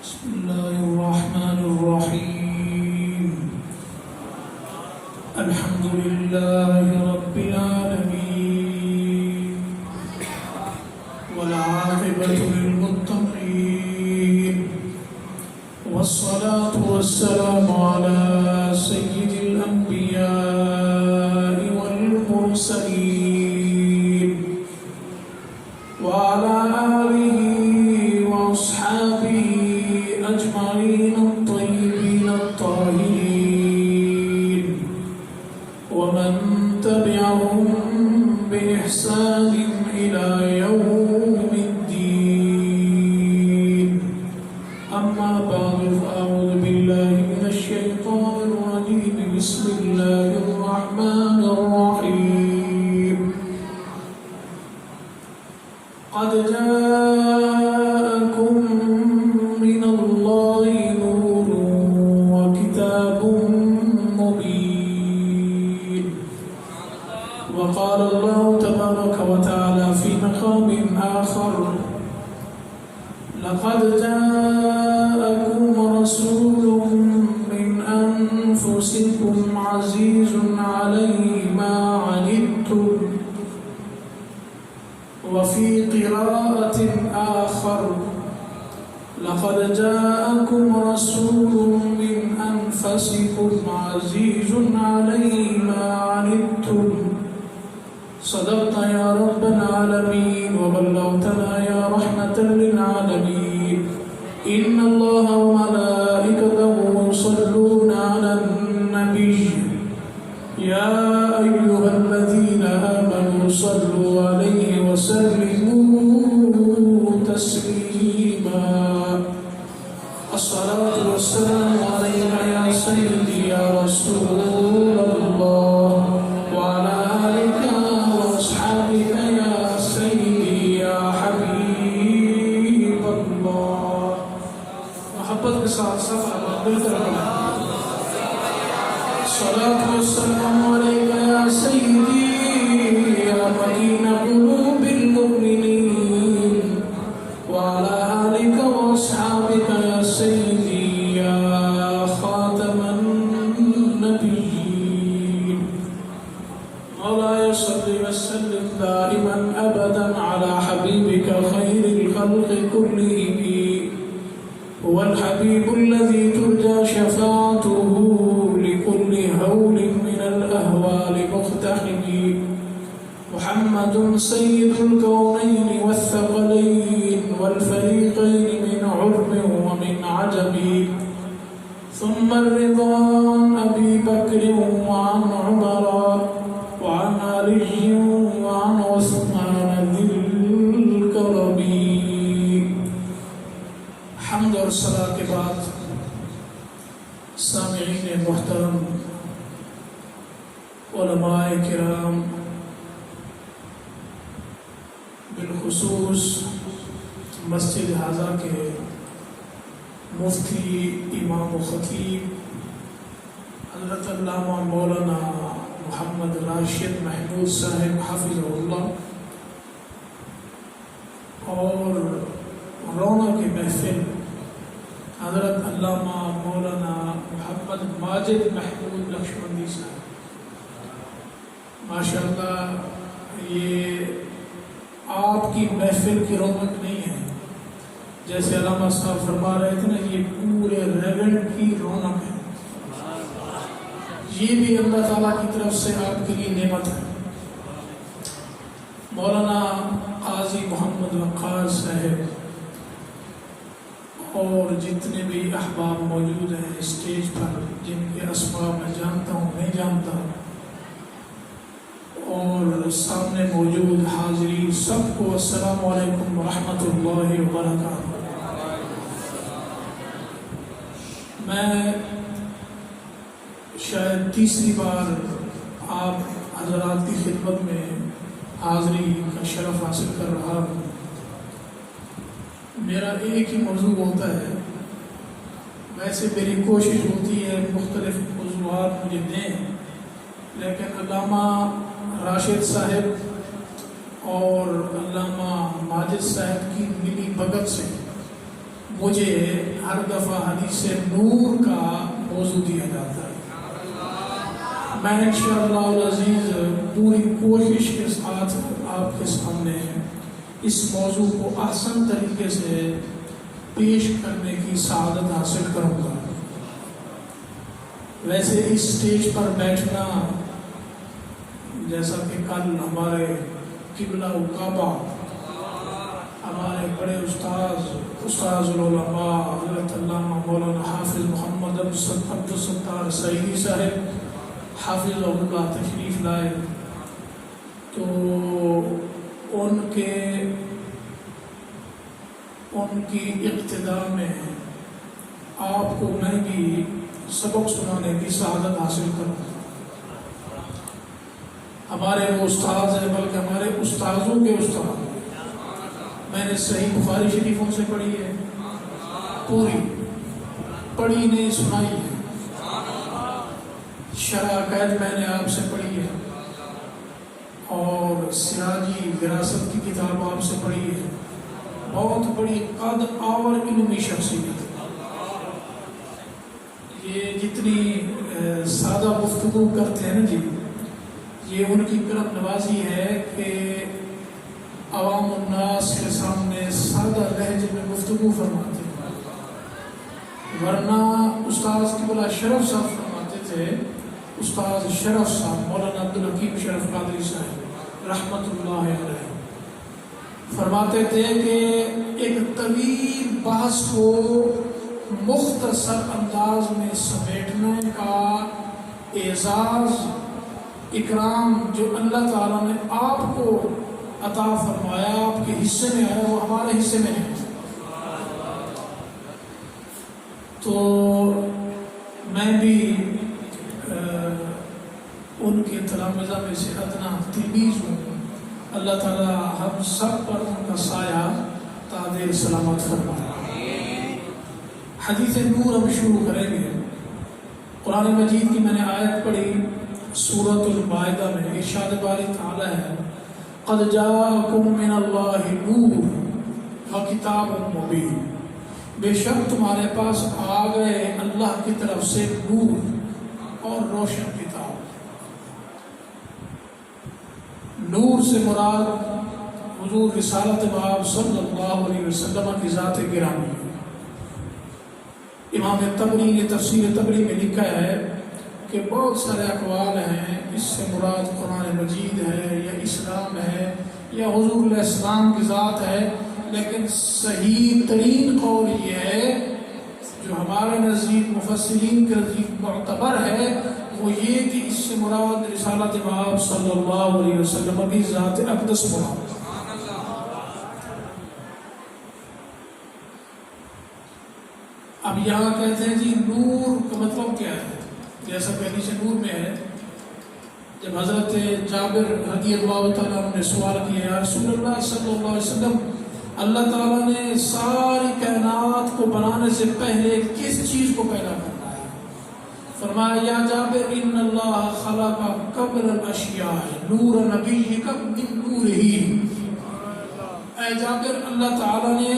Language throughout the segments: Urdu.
بسم الله الرحمن الرحيم. الحمد لله رب العالمين والعاقبة للمتقين والصلاة والسلام على سيد الأنبياء والمرسلين وعلى آله وأصحابه أجمعين الطيبين الطاهرين ومن تبعهم بإحسان إلى يوم الدين. أما بعد فأعوذ بالله من الشيطان الرجيم. بسم الله الرحمن الرحيم. قد جاءكم من الله نور وكتاب مبين. وقال الله تبارك وتعالى في مقام آخر: لقد جاءكم رسول من أنفسكم عزيز عليه ما عنتم. وفي قراءة آخر: لقد جاءكم رسول من أنفسكم عزيز عليه ما عنتم. صدقت يا رب العالمين وبلغتنا يا رحمة للعالمين. إن الله وملائكته يصلون على النبي يا أيها الذين آمنوا صلوا عليه وسلموا تسليما. الصلاة والسلام عليك يا سيدي يا رسول الله وعلى آلك وأصحابك يا سيدي يا حبيب الله. محبت کے ساتھ سب مل کر الصلاة والسلام عليك يا سيدي يا مكين قلوب المؤمنين وعلى آلك وأصحابك يا سيدي يا خاتم النبيين. مولاي صل وسلم دائما أبدا على حبيبك خير الخلق كلهم. هو الحبيب الذي ترجى شفاعته لكل هول من الأهوال مقتحم. محمد سيد الكونين والثقلين والفريقين من عرب ومن عجم. ثم الرضوان أبي بكر وعن عمر وعن علي وعن عثمان ذي الكرم. حمد اور صلاة کے بعد سامعین محترم، علماء کرام، بالخصوص مسجد حاضہ کے مفتی امام و خطیب حضرت علامہ مولانا محمد راشد محمود صاحب حافظ اللہ، اور رونق کی محفل حضرت علامہ مولانا محمد ماجد محمود لکشمندی صاحب. ماشاءاللہ یہ آپ کی محفل کی رونق نہیں ہے، جیسے علامہ صاحب فرما رہے تھے نا، یہ پورے ریونٹ کی رونق ہے. یہ بھی اللہ تعالیٰ کی طرف سے آپ کے لیے نعمت ہے. مولانا قاضی محمد وقار صاحب اور جتنے بھی احباب موجود ہیں اسٹیج پر، جن کے اسماء میں جانتا ہوں نہیں جانتا، اور سامنے موجود حاضرین، سب کو السلام علیکم ورحمۃ اللہ وبرکاتہ. میں شاید تیسری بار آپ حضرات کی خدمت میں حاضری کا شرف حاصل کر رہا ہوں. میرا ایک ہی موضوع ہوتا ہے، ویسے میری کوشش ہوتی ہے مختلف موضوعات مجھے دیں، لیکن علامہ راشد صاحب اور علامہ ماجد صاحب کی ملی بھگت سے مجھے ہر دفعہ حدیث نور کا موضوع دیا جاتا ہے۔ میں انشاءاللہ العزیز پوری کوشش کے ساتھ آپ کے سامنے اس موضوع کو احسن طریقے سے پیش کرنے کی سعادت حاصل کروں گا۔ ویسے اس سٹیج پر بیٹھنا، جیسا کہ کل ہمارے قبلہ کعبہ ہمارے بڑے استاذ العلماء حضرت علامہ مولانا حافظ محمد عبد الستار سعیدی صاحب حافظ اللہ تشریف لائے، تو ان کی اقتداء میں آپ کو میں بھی سبق سنانے کی سعادت حاصل کروں۔ ہمارے وہ استاذ ہیں، بلکہ ہمارے استاذوں کے استاد۔ میں نے صحیح بخاری شریفوں سے پڑھی ہے، پوری پڑھی نہیں سنائی ہے۔ شرح عقائد میں نے آپ سے پڑھی ہے، اور سراجی وراثت کی کتاب آپ سے پڑھی ہے۔ بہت بڑی قد اور علمی شخصیت۔ یہ جتنی سادہ گفتگو کرتے ہیں نا جی، یہ ان کی کرم نوازی ہے کہ عوام الناس کے سامنے سادہ لہجے میں گفتگو فرماتے ہیں، ورنہ استاذ قبلہ شرف صاحب فرماتے تھے، استاذ شرف صاحب مولانا عبدالحکیم شرف قادری صاحب رحمت اللہ علیہ فرماتے تھے کہ ایک طویل بحث کو مختصر انداز میں سمیٹنے کا اعزاز اکرام جو اللہ تعالیٰ نے آپ کو عطا فرمایا، آپ کے حصے میں آیا، وہ ہمارے حصے میں نہیں۔ تو میں بھی ان کے تلامذہ میں سے ادنا تلمیذ ہوں۔ اللہ تعالیٰ ہم سب پر ان کا سایہ تادیر سلامت فرمائے۔ حدیث نور ہم شروع کریں گے۔ قرآن مجید کی میں نے آیت پڑھی سورۃ المائدہ میں، ارشاد باری تعالیٰ ہے قد جاءکم من اللہ نور وکتاب مبین، بے شک تمہارے پاس آ گئے اللہ کی طرف سے نور اور روشن کتاب۔ نور سے مراد حضور رسالت باب صلی اللہ علیہ وسلم کی ذات گرامی۔ امام طبری نے تفسیر طبری میں لکھا ہے کہ بہت سارے اقوال ہیں، اس سے مراد قرآن مجید ہے یا اسلام ہے یا حضور علیہ السلام کی ذات ہے، لیکن صحیح ترین قول یہ ہے جو ہمارے نزدیک مفسرین کے نزدیک معتبر ہے، وہ یہ کہ اس سے مراد رسالت باب صلی اللہ علیہ وسلم کی ذات اقدس مراد۔ اب یہاں کہتے ہیں جی نور کا مطلب کیا ہے؟ جیسا کہ حدیث نور میں ہے، جب حضرت جابر رضی اللہ تعالیٰ نے سوال کیا یا رسول اللہ صلی اللہ علیہ وسلم، اللہ تعالیٰ نے ساری کائنات کو بنانے سے پہلے کس چیز کو پیدا کرنا ہے؟ فرمایا یا جابر ان اللہ خلق قبل الاشیاء نور نبیک من نورہ۔ اے جابر، اللہ تعالیٰ نے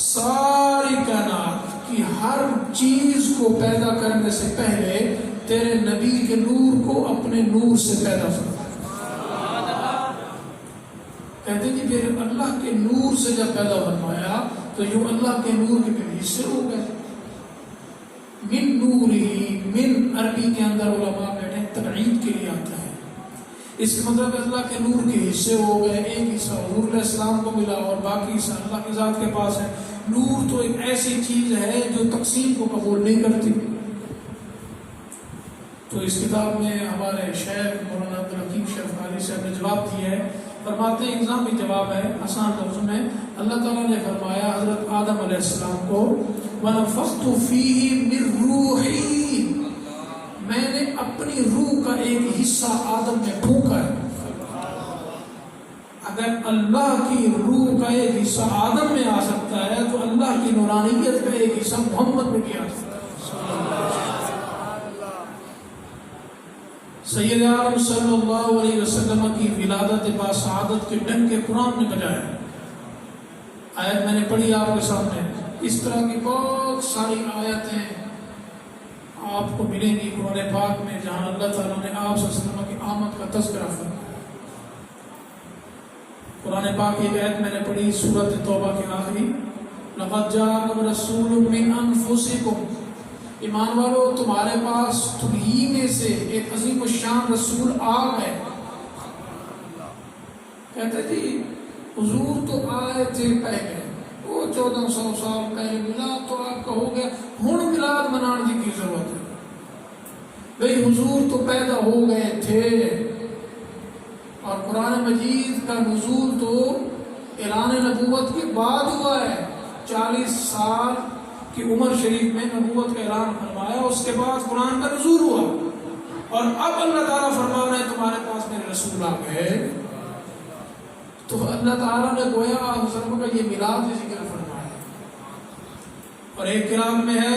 ساری کائنات کی ہر چیز کو پیدا کرنے سے پہلے تیرے نبی کے نور کو اپنے نور سے پیدا فرمایا۔ کہتے ہیں کہ پھر اللہ کے نور سے جب پیدا فرمایا تو یوں اللہ کے نور کے پھر حصے ہو گئے۔ من نور ہی، من عربی کے اندر علماء بیٹھے تبعید کے لیے آتا ہے، اس کا مطلب اللہ کے نور کے حصے ہو گئے، ایک حصہ حضور علیہ السلام کو ملا اور باقی حصہ اللہ کی ذات کے پاس ہے۔ نور تو ایک ایسی چیز ہے جو تقسیم کو قبول نہیں کرتی۔ تو اس کتاب میں ہمارے شیخ مولانا عبدالحکیم شرف قادری صاحب نے جواب دیا ہے، فرماتے ہیں الزامی جواب ہے آسان لفظوں میں۔ اللہ تعالیٰ نے فرمایا حضرت آدم علیہ السلام کو وَنَفَخْتُ فِيهِ مِن رُوحِي، میں نے اپنی روح کا ایک حصہ آدم میں پھونکا ہے۔ اگر اللہ کی روح کا ایک حصہ آدم میں آ سکتا ہے تو اللہ کی نورانیت کا ایک حصہ محمد میں بھی آ سکتا ہے۔ سید عالم صلی اللہ علیہ وسلم کی ولادت باسعادت کے ڈنکے قرآن نے بجائے۔ آیت میں نے پڑھی آپ کے سامنے اس طرح کی بہت ساری آیتیں آپ کو ملیں گی قرآن پاک میں جہاں اللہ تعالیٰ نے آپ صلی اللہ علیہ وسلم کی آمد کا تذکرہ فرمایا۔ قرآن پاک کی ایک آیت میں نے پڑھی سورۃ توبہ کے آخری، لقد جاءکم رسول من انفسکم، ایمان والو تمہارے پاس تمہیں میں سے ایک عظیم الشان رسول آ گئے۔ کہتے جی حضور تو آئے تھے پہلے، وہ 1400 سال پہلے میلاد تو آپ کا ہو گیا، ہن میلاد منانے کی ضرورت ہے؟ بھئی حضور تو پیدا ہو گئے تھے، اور قرآن مجید کا نزول تو اعلان نبوت کے بعد ہوا ہے۔ 40 سال کی عمر شریف میں نبوت کا اعلان فرمایا، اس کے بعد قرآن کا نزول ہوا، اور اب اللہ تعالیٰ فرما رہے ہیں تمہارے پاس میرے رسول آ گئے۔ تو اللہ تعالیٰ نے گویا حضرت کا یہ میلاد ذکر فرمایا۔ اور ایک کلام میں ہے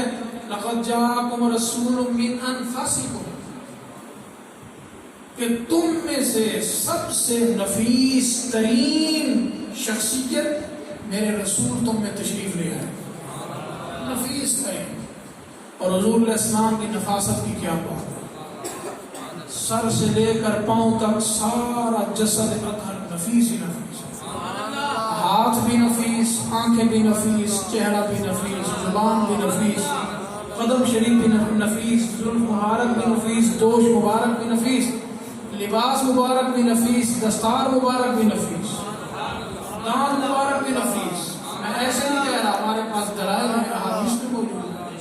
لقد جاءکم رسول من انفسکم، کہ تم میں سے سب سے نفیس ترین شخصیت میرے رسول تم میں تشریف لے آئے، نفیس ترین۔ اور حضور علیہ السلام کی نفاست کی کیا بات ہے، سر سے لے کر پاؤں تک سارا جسد اطہر نفیس ہی نفیس، ہاتھ بھی نفیس، آنکھیں بھی نفیس، چہرہ بھی نفیس، زبان بھی نفیس، قدم شریف بھی نفیس، زلف مبارک بھی نفیس، دوش مبارک بھی نفیس، لباس مبارک بھی نفیس، دستار مبارک بھی نفیس، دانت مبارک بھی نفیس۔ میں ایسے نہیں کہہ رہا، ہمارے پاس دلائل ہیں، احادیث میں موجود ہے۔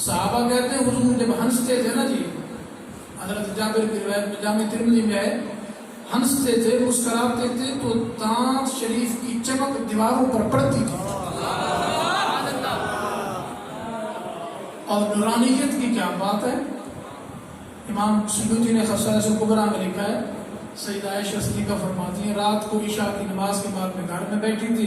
صحابہ کہتے ہیں حضور جب ہنستے تھے نا جی، حضرت جابر کی روایت میں جامع ترمذی میں ہے، ہنستے تھے مسکراتے تھے تو دانت شریف کی چمک دیواروں پر پڑتی تھی۔ اور نورانیت کی کیا بات ہے، امام سیوطی نے خصائص الکبریٰ میں لکھا ہے، سیدہ عائشہ صدیقہ فرماتی ہیں رات کو عشاء کی نماز کے بعد میں گھر میں بیٹھی تھی،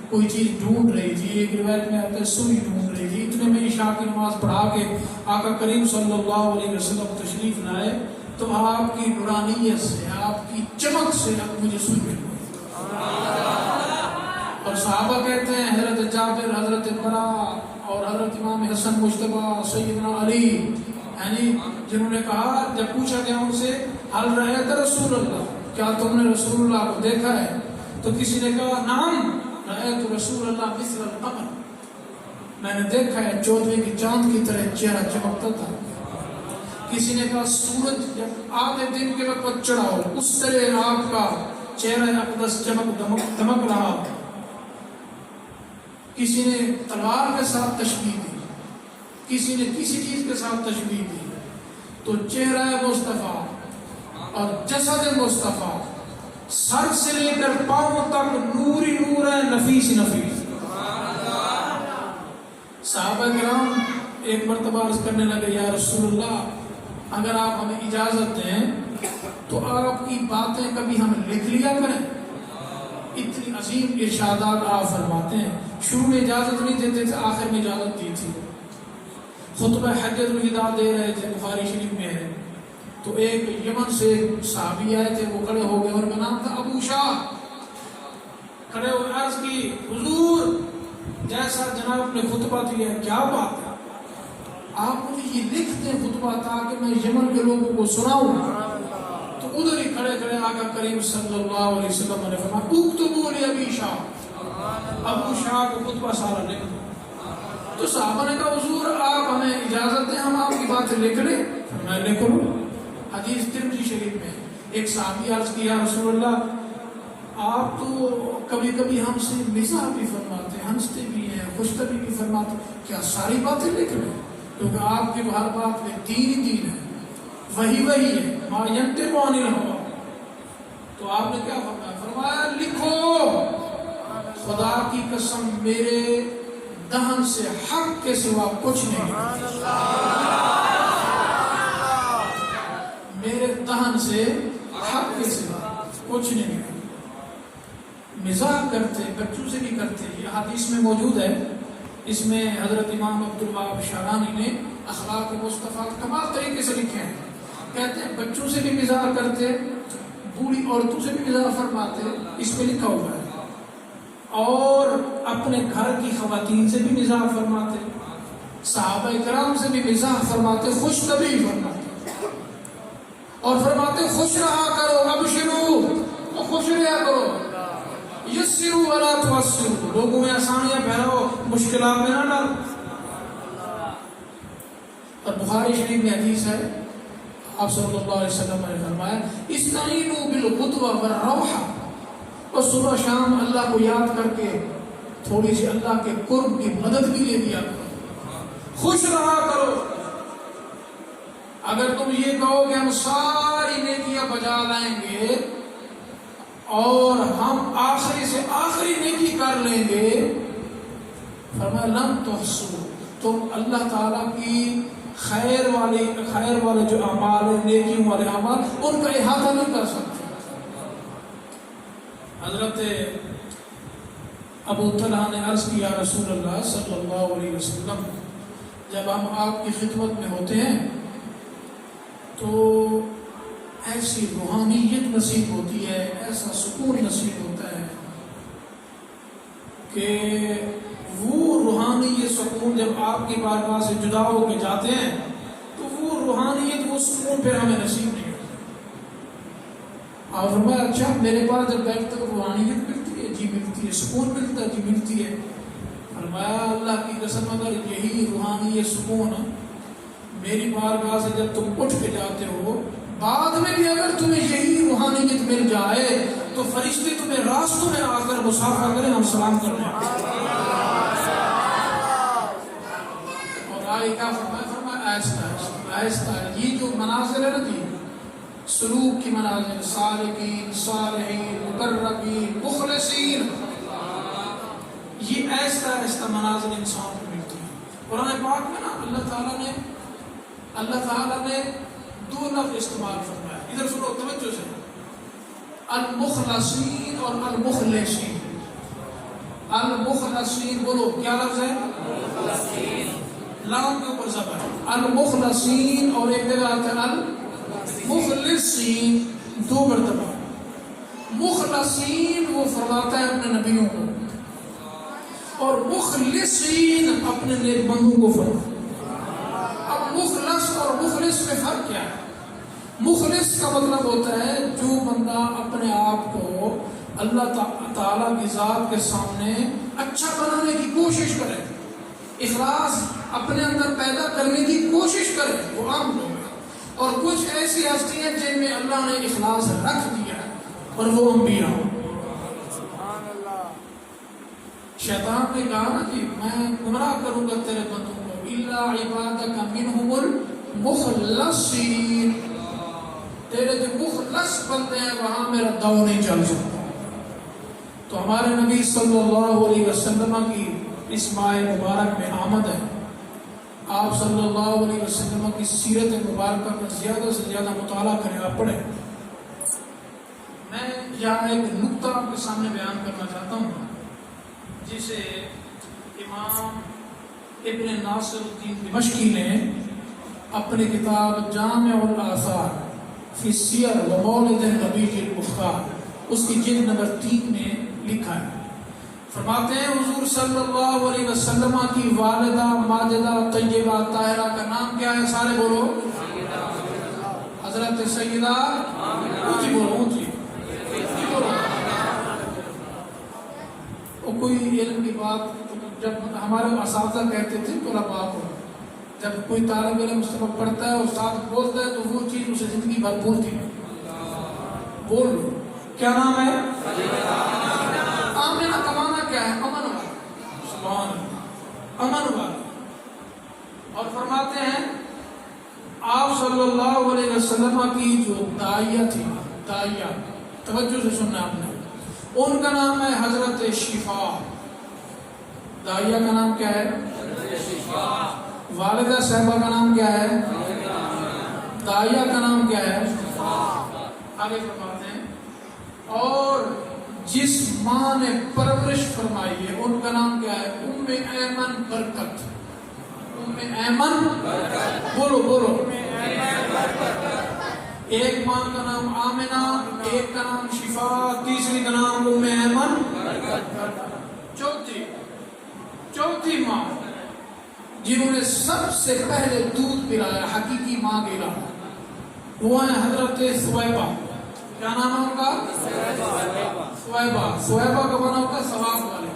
کوئی چیز ڈھونڈ رہی تھی، ایک روایت میں آتا ہے سوئی ڈھونڈ رہی تھی، اتنے میں عشاء کی نماز پڑھا کے آقا کریم صلی اللہ علیہ وسلم تشریف لائے تو آپ کی نورانیت سے، آپ کی چمک سے مجھے سوئی مل گئی۔ اور صحابہ کہتے ہیں حضرت جابر، حضرت برا اور حضرت امام حسن مجتبیٰ، سیدنا علی، یعنی جنہوں نے کہا جب پوچھا گیا ان سے حل رأیت رسول اللہ، کیا تم نے رسول اللہ کو دیکھا ہے؟ تو کسی نے کہا نعم رأیت رسول اللہ مثل القمر، میں نے دیکھا ہے 14ویں کی چاند کی طرح چہرہ چمکتا تھا۔ کسی نے کہا سورج جب آدھے دن کے وقت چڑھا ہو اس طرح آپ کا چہرہ اقدس چمک دمک رہا۔ کسی نے تلوار کے ساتھ تشبیہ دی، کسی نے کسی چیز کے ساتھ تشبیہ دی، تو چہرہ مصطفیٰ اور جسد مصطفیٰ سر سے لے کر پاؤں تک نوری نور ہے، نفیس نفیس۔ صحابہ کرام ایک مرتبہ عرض کرنے لگے یا رسول اللہ اگر آپ ہمیں اجازت دیں تو آپ کی باتیں کبھی ہم لکھ لیا کریں۔ اتنی عظیم ارشادات آپ فرماتے ہیں، شروع میں اجازت نہیں دیتے تھے، آخر میں اجازت دی تھی۔ خطبہ حجۃ الوداع دے رہے تھے، بخاری شریف میں ہے، تو ایک یمن سے صحابی آئے تھے، وہ کھڑے ہو گئے، ان کا نام تھا ابو شاہ، کھڑے ہوئے عرض کی حضور جیسا جناب نے خطبہ دیا ہے کیا بات ہے، آپ مجھے یہ لکھ دیں خطبہ تاکہ میں یمن کے لوگوں کو سناؤں۔ تو ادھر ہی کھڑے کھڑے آقا کریم صلی اللہ علیہ وسلم نے فرمایا اکتبوا لابی شاہ، ابو شاہ کو خطبہ سارا لکھ دو۔ تو صحابہ نے کہا حضور آپ ہمیں اجازت دیں ہم آپ کی باتیں لکھ لیں؟ میں لکھ لوں۔ حدیث ترمذی شریف میں ایک صحابی عرض کیا رسول اللہ آپ تو کبھی کبھی ہم سے مزاح بھی فرماتے ہیں، ہنستے بھی ہیں، خوشطبعی بھی فرماتے ہیں، کیا ساری باتیں لکھ لیں؟ کیونکہ آپ کی ہر بات میں دین ہی دین ہے، وہی ہے، ما ینطق عن الہویٰ۔ تو آپ نے کیا فرمایا؟ فرمایا لکھو، خدا کی قسم میرے دہن سے حق کے سوا کچھ نہیں، میرے دہن سے حق کے سوا کچھ نہیں۔ مزاح کرتے، بچوں سے بھی کرتے، یہ حدیث میں موجود ہے۔ اس میں حضرت امام عبدالوہاب شعرانی نے اخلاق مصطفیٰ کمال طریقے سے لکھے ہیں، کہتے ہیں بچوں سے بھی مزاح کرتے، بوڑھی عورتوں سے بھی مزاح فرماتے، اس پہ لکھا ہوا ہے اور اپنے گھر کی خواتین سے بھی مزاح فرماتے، صحابہ کرام سے بھی مزاح فرماتے، خوش طبعی فرماتے، اور فرماتے خوش رہا کرو، ابشروا، تو خوش رہا کرو، یسروا ولا تعسروا، لوگوں میں آسانیاں پھیلاؤ، مشکلات میں نہ ڈالو۔ اور بخاری شریف میں حدیث ہے، آپ صلی اللہ علیہ وسلم نے فرمایا استعینوا بالغدوۃ والروحہ، اور صبح شام اللہ کو یاد کر کے تھوڑی سی اللہ کے قرب کی مدد بھی لے دیا کرو، خوش رہا کرو۔ اگر تم یہ کہو کہ ہم ساری نیکیاں بجا لائیں گے اور ہم آخری سے آخری نیکی کر لیں گے، فرمایا لن تحصوا، تم اللہ تعالیٰ کی خیر والے جو اعمال ہیں، نیکیوں والے اعمال، ان کا احاطہ نہیں کر سکتے۔ حضرت ابو طلحہ نے عرض کیا رسول اللہ صلی اللہ علیہ وسلم، جب ہم آپ کی خدمت میں ہوتے ہیں تو ایسی روحانیت نصیب ہوتی ہے، ایسا سکون نصیب ہوتا ہے کہ وہ روحانیت سکون جب آپ کی بارگاہ سے جدا ہو کے جاتے ہیں تو وہ روحانیت، وہ سکون پھر ہمیں نصیب نہیں ہوتا۔ اور فرمایا اچھا میرے پاس جب بیٹھتے ہو روحانیت ملتی ہے؟ جی ملتی ہے۔ سکون ملتا ہے؟ جی ملتی ہے۔ فرمایا اللہ کی قسم اگر یہی روحانیت سکون میری بارگاہ سے جب تم اٹھ کے جاتے ہو، بعد میں بھی اگر تمہیں یہی روحانیت مل جائے تو فرشتے تمہیں راستوں میں آ کر مسافہ کریں، ہم سلام کرنے آئے۔ اور آئے کیا فرمایا آہستہ آہستہ، یہ جو مناظر ہے نا جی، سلوک کی مناظر، سالکین، صالحین، مقربین، مخلصین، یہ آہستہ آہستہ مناظر انسان کو ملتی ہے۔ قرآن پاک میں نا اللہ تعالیٰ نے دو لفظ استعمال فرمایا، ادھر سنو توجہ سے، المخلصین اور المخلصین۔ المخلصین بولو، کیا لفظ ہے؟ لام کے اوپر زبر، المخلصین، اور ایک جگہ آتا ہے المخلصین، دو مرتبہ۔ مخلصین وہ فرماتا ہے اپنے نبیوں کو، اور مخلصین اپنے نیک بندوں کو فرماتا ہے۔ اب مخلص اور مخلص میں فرق کیا ہے؟ مخلص کا مطلب ہوتا ہے جو بندہ اپنے آپ کو اللہ تعالیٰ کی ذات کے سامنے اچھا بنانے کی کوشش کرے، اخلاص اپنے اندر پیدا کرنے کی کوشش کرے، وہ عام لوگ ہیں۔ اور کچھ ایسی ہستیاں جن میں اللہ نے اخلاص رکھ دیا ہے، اور وہ انبیاء۔ شیطان نے کہا نا کہ میں گمراہ کروں گا تیرے بندوں کو، الا عبادک منہم المخلصین، تیرے جو مخلص بندے ہیں وہاں میرا دو نہیں چل سکتا۔ تو ہمارے نبی صلی اللہ علیہ وسلم کی اس ماہ مبارک میں آمد ہے، آپ صلی اللہ علیہ وسلم کی سیرت مبارکہ کا زیادہ سے زیادہ مطالعہ کریں، آپ پڑھیں۔ میں یہاں ایک نقطہ آپ کے سامنے بیان کرنا چاہتا ہوں جسے امام ابن ناصر الدین دمشقی نے اپنی کتاب جامع الآثار فی السیر و مولد النبی المختار، اس کی جلد نمبر 3 میں لکھا ہے۔ فرماتے ہیں حضور صلی اللہ علیہ وسلم کی والدہ ماجدہ طیبہ طاہرہ کا نام کیا ہے؟ سارے بولو، حضرت سیدہ، اونچی بولو، اونچی بولو۔ کوئی علم کی بات جب ہمارے اساتذہ کہتے تھے طلباء کو، جب کوئی طالب علم سبق پڑھتا ہے، استاد بولتا ہے تو وہ چیز اسے زندگی بھر بولتی ہے۔ بول لو، کیا نام ہے؟ آمنہ کا معنی کیا ہے؟ امن والا، سبحان اللہ، امن والا۔ اور فرماتے ہیں آپ صلی اللہ علیہ وسلم کی جو داعیہ تھی، داعیہ، توجہ سے سننا آپ نے، ان کا نام ہے حضرت شفا۔ داعیہ کا نام کیا ہے؟ والدہ صاحبہ کا نام کیا ہے؟ داعیہ کا نام کیا ہے؟ آگے فرماتے ہیں اور جس ماں نے پرورش فرمائی ہے ان کا نام کیا ہے؟ ام ایمن برکت۔ ام ایمن برکت، بولو بولو، ایک ماں کا نام آمنہ، ایک کا نام شفا، تیسری کا نام ام ایمن برکت۔ چوتھی ماں جنہوں نے سب سے پہلے دودھ پلایا حقیقی ماں کے علاوہ وہ ہیں حضرت سویبہ. کیا نام ہے ان کا؟ سویبہ. سویبہ کا بنا ہوتا ہے ثواب والے.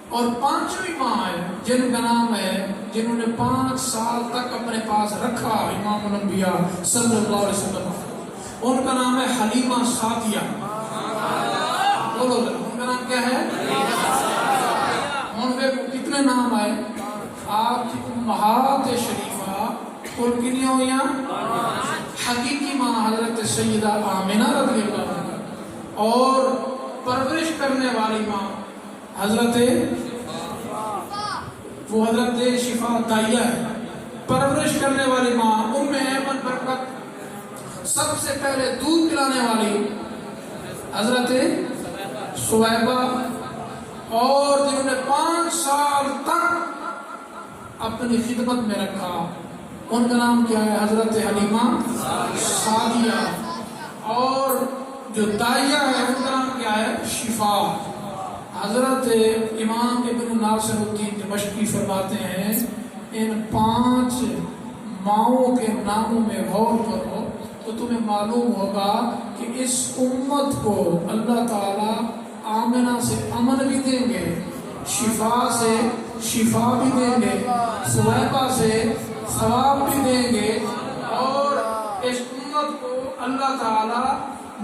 اور پانچویں ماں ہے جن کا نام ہے جنہوں نے 5 سال تک اپنے پاس رکھا امام الانبیاء صلی اللہ علیہ وسلم. ان کا نام ہے حلیمہ سعدیہ. بولو ان کا نام کیا ہے؟ ان پہ کتنے نام آئے؟ آپ کی امہات شریفہ کل کنی ہو یا حقیقی ماں حضرت سیدہ آمنہ رضی اللہ عنہ اور پرورش کرنے والی ماں حضرت وہ حضرت شفا دائیہ ہے. پرورش کرنے والی ماں ام ایمن برکت. سب سے پہلے دودھ پلانے والی حضرت سویبہ اور جنہوں نے 5 سال تک اپنی خدمت میں رکھا ان کا نام کیا ہے؟ حضرت حلیمہ سعدیہ. اور جو دائیہ ہے ان کا نام کیا ہے؟ شفا. حضرت امام ابن ناصر الدین دمشقی فرماتے ہیں ان 5 ماؤں کے ناموں میں غور کرو تو تمہیں معلوم ہوگا کہ اس امت کو اللہ تعالیٰ آمنہ سے امن بھی دیں گے, شفا سے شفا بھی دیں گے, سویبہ سے ثواب بھی دیں گے, اور اس امت کو اللہ تعالیٰ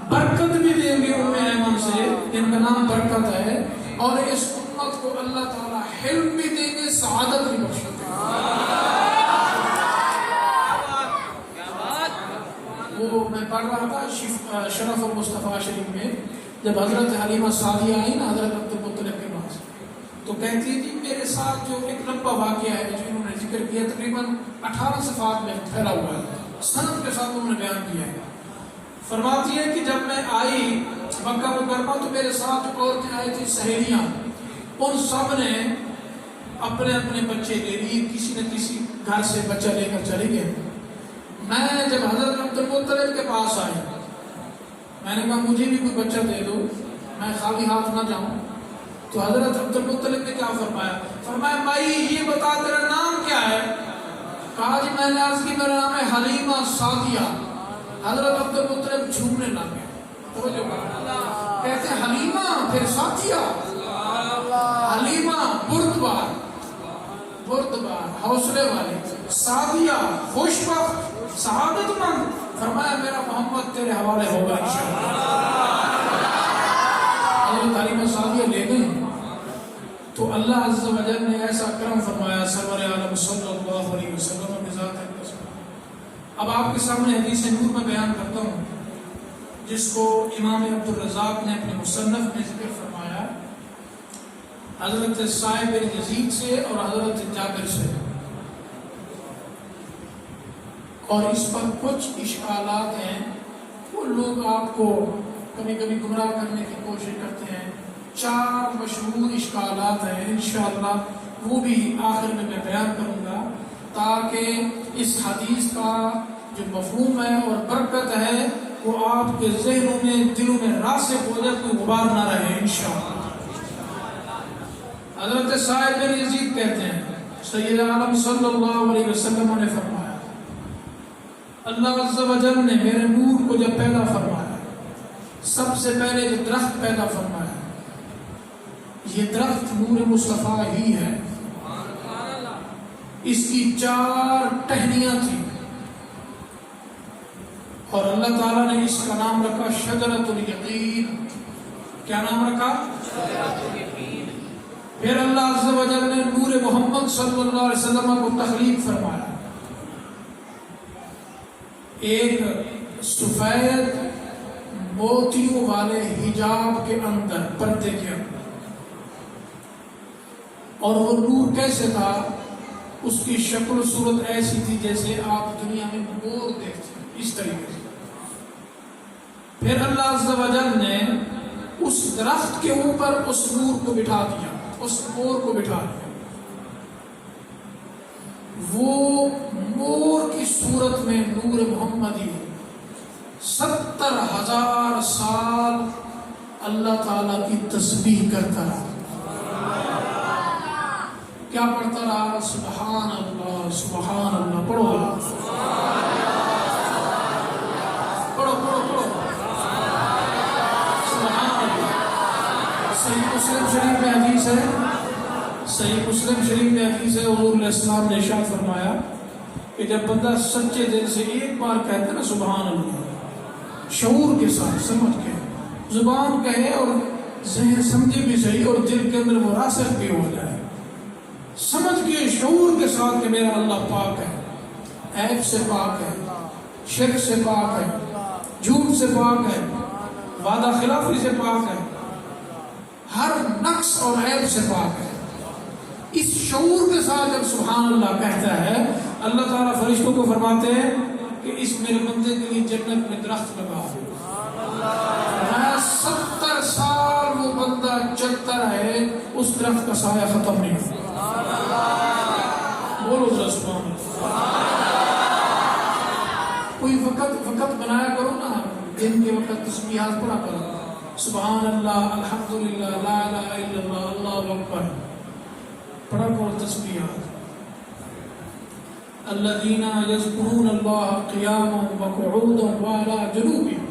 برکت بھی دیں گے ام ایمن سے جن کا نام برکت ہے, اور اس امت کو اللہ تعالیٰ حلم بھی دیں گے, سعادت بھی بخشیں گے. وہ میں پڑھ رہا تھا شرف المصطفیٰ شریف میں جب حضرت حلیمہ سعدیہ آئی نا حضرت عبدالمطلب کے پاس تو کہتی ہے جی میرے ساتھ جو ایک لمبا واقعہ ہے جو انہوں نے ذکر کیا تقریباً 18 صفحات میں پھیلا ہوا ہے, سند کے ساتھ انہوں نے بیان کیا ہے. فرماتی ہے کہ جب میں آئی مکہ مکرمہ تو میرے ساتھ جو عورتیں آئی تھیں سہیلیاں, ان سب نے اپنے اپنے بچے لے لیے, کسی نہ کسی گھر سے بچہ لے کر چلے گئے. میں جب حضرت عبدالمطلب کے پاس آئی میں نے کہا مجھے بھی کوئی بچہ دے دو, میں خالی ہاتھ نہ جاؤں. تو حضرت عبدالمطلب نے کیا فرمایا؟ فرمایا بھائی یہ بتا تیرا نام کیا ہے؟ کہا جی میں نے عرض کی میرا نام ہے حلیمہ سعدیہ. حضرت عبدالمطلب جھومنے لگ گئے. تو جو کہتے ہیں حلیمہ پھر سعدیہ, حلیمہ بردبار بردبار حوصلے والی, سعدیہ خوشبخت سعادت مند. فرمایا میرا محمد تیرے حوالے ہوگا انشاءاللہ. حضرت حلیمہ سعدیہ لے گئے تو اللہ عز و جل نے ایسا کرم فرمایا سرور عالم صلی اللہ علیہ وسلم کے ذات. اب آپ کے سامنے حدیث نور میں بیان کرتا ہوں جس کو امام عبدالرزاق نے اپنے مصنف میں ذکر فرمایا حضرت صاحب بن یزید سے اور حضرت جابر سے, اور اس پر کچھ اشکالات ہیں. وہ لوگ آپ کو کبھی کبھی گمراہ کرنے کی کوشش کرتے ہیں. 4 مشہور اشکالات ہیں, انشاءاللہ وہ بھی آخر میں بیان کروں گا تاکہ اس حدیث کا جو مفہوم ہے اور برکت ہے وہ آپ کے ذہنوں میں دلوں میں راسخ ہو جائے, کوئی غبار نہ رہے انشاءاللہ. حضرت صاحب بن یزید کہتے ہیں سید عالم صلی اللہ علیہ وسلم نے فرمایا اللہ عز و جل نے میرے نور کو جب پیدا فرمایا سب سے پہلے جو درخت پیدا فرمایا یہ درخت نور مصطفیٰ ہی ہے. اس کی 4 ٹہنیاں تھیں اور اللہ تعالیٰ نے اس کا نام رکھا شجرۃ الیقین. کیا نام رکھا؟ پھر اللہ عز و جل نے نور محمد صلی اللہ علیہ وسلم کو تخلیق فرمایا. ایک سفید موتیوں والے حجاب کے اندر, پردے کے اندر, اور وہ نور کیسے تھا؟ اس کی شکل و صورت ایسی تھی جیسے آپ دنیا میں مور دیکھتے ہیں, اس طریقے سے. پھر اللہ عز و جل نے اس درخت کے اوپر اس نور کو بٹھا دیا, اس مور کو بٹھا دیا. وہ مور کی صورت میں نور محمدی 70,000 سال اللہ تعالیٰ کی تسبیح کرتا رہا. کیا پڑھتا رہا؟ سبحان اللہ سبحان اللہ. پڑھو پڑھو پڑھو پڑھو سبحان اللہ. صحیح مسلم شریف میں حدیث ہے، صحیح مسلم شریف میں حدیث ہے، حضور علیہ السلام نے ارشاد فرمایا کہ جب بندہ سچے دل سے ایک بار کہتا ہے نا سبحان اللہ، شعور کے ساتھ سمجھ کے، زبان کہے اور ذہن سمجھے بھی صحیح اور دل کے اندر وراثت بھی ہو جائے، سمجھ کے شعور کے ساتھ کہ میرا اللہ پاک ہے، عیب سے پاک ہے، شرک سے پاک ہے، جھوٹ سے پاک ہے، وعدہ خلافی سے پاک ہے، ہر نقص اور عیب سے پاک ہے. اس شعور کے ساتھ جب سبحان اللہ کہتا ہے، اللہ تعالیٰ فرشتوں کو فرماتے ہیں کہ اس میرے بندے کے لیے جنت میں درخت لگا ہو. 70 سال وہ بندہ چلتا رہے، اس درخت کا سایہ ختم نہیں ہوتا. بولو ذرا سبحان اللہ. کوئی وقت بنایا کرو نا، دن کے وقت تسبیحات پڑھا کرو، سبحان اللہ، الحمدللہ، لا الہ الا اللہ، اللہ اکبر، پڑھا کرو تسبیحات. الذین یذکرون اللہ قیاما وقعودا وعلی جنوبہم.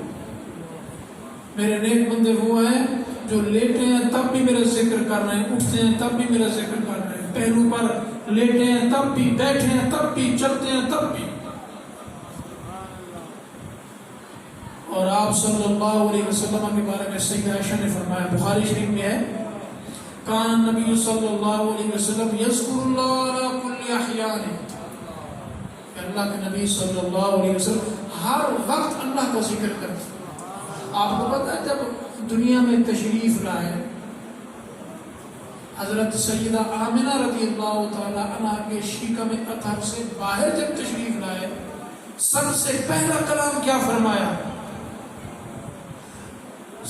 میرے نیک بندے وہ ہیں جو لیٹے ہیں تب بھی میرا ذکر کر رہے ہیں، اٹھتے ہیں تب بھی میرا ذکر کر رہے ہیں، پہلو پر لیٹے ہیں تب بھی، بیٹھے ہیں تب بھی، چلتے ہیں تب بھی. اور آپ صلی اللہ علیہ وسلم کے بارے میں سیدہ عائشہ نے فرمایا، بخاری شریف میں ہے، کان النبی صلی اللہ علیہ وسلم یذکر اللہ علی کل احیان. اللہ کے نبی صلی اللہ علیہ وسلم ہر وقت اللہ کا ذکر کرتے. آپ کو پتہ ہے جب دنیا میں تشریف لائے حضرت سیدہ آمنہ رضی اللہ تعالی عنہ کے شیکم اطہر سے باہر جب تشریف لائے، سب سے پہلا کلام کیا فرمایا؟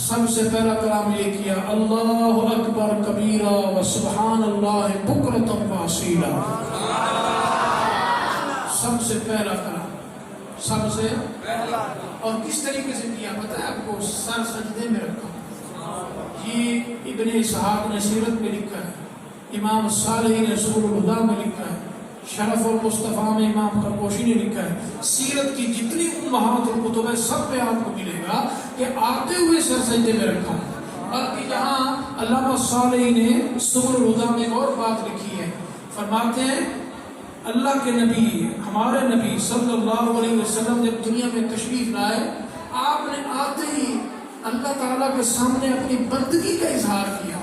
سب سے پہلا کلام یہ کیا، اللہ اکبر کبیرہ و سبحان اللہ بکرۃ و اصیلا. سب سے پہلا کلام، سب سے پہلا. اور کس طریقے سے کیا پتہ ہے آپ کو؟ سر سجدے میں رکھا. یہ ابن اسحاق نے سیرت میں لکھا ہے، امام صالح نے سبل الہدی میں لکھا ہے، شرف المصطفیٰ میں امام خرقوشی نے لکھا ہے. سیرت کی جتنی امہات الکتب ہے سب میں آپ کو ملے گا کہ آتے ہوئے سر سجدے میں رکھا. بلکہ یہاں علامہ صالح نے سبل الہدی میں اور بات لکھی ہے، فرماتے ہیں اللہ کے نبی، ہمارے نبی صلی اللہ علیہ وسلم جب دنیا میں تشریف لائے، آپ نے آتے ہی اللہ تعالیٰ کے سامنے اپنی بندگی کا اظہار کیا،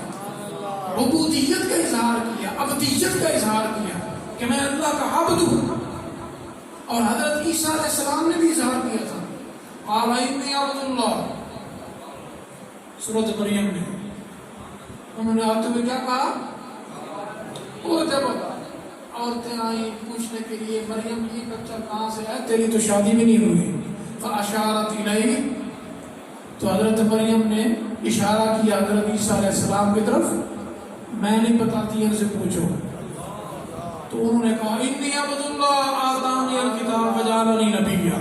عبودیت کا اظہار کیا، عبدیت کا اظہار کیا کہ میں اللہ کا عبد ہوں. اور حضرت عیسیٰ علیہ السلام نے بھی اظہار کیا تھا، قال انی عبد اللہ، سورۃ مریم میں انہوں نے آتے ہوئے کیا کہا؟ وہ جب عورتیں آئیں پوچھنے کے لیے، مریم یہ بچہ کہاں سے ہے؟ تیری تو شادی بھی نہیں ہوئی. فاشارت الیہ، تو حضرت مریم نے اشارہ کیا حضرت عیسیٰ علیہ السلام کی طرف، میں نہیں بتاتی ان سے پوچھو. تو انہوں نے کہا انی عبد اللہ آتانی الکتاب وجعلنی نبیا،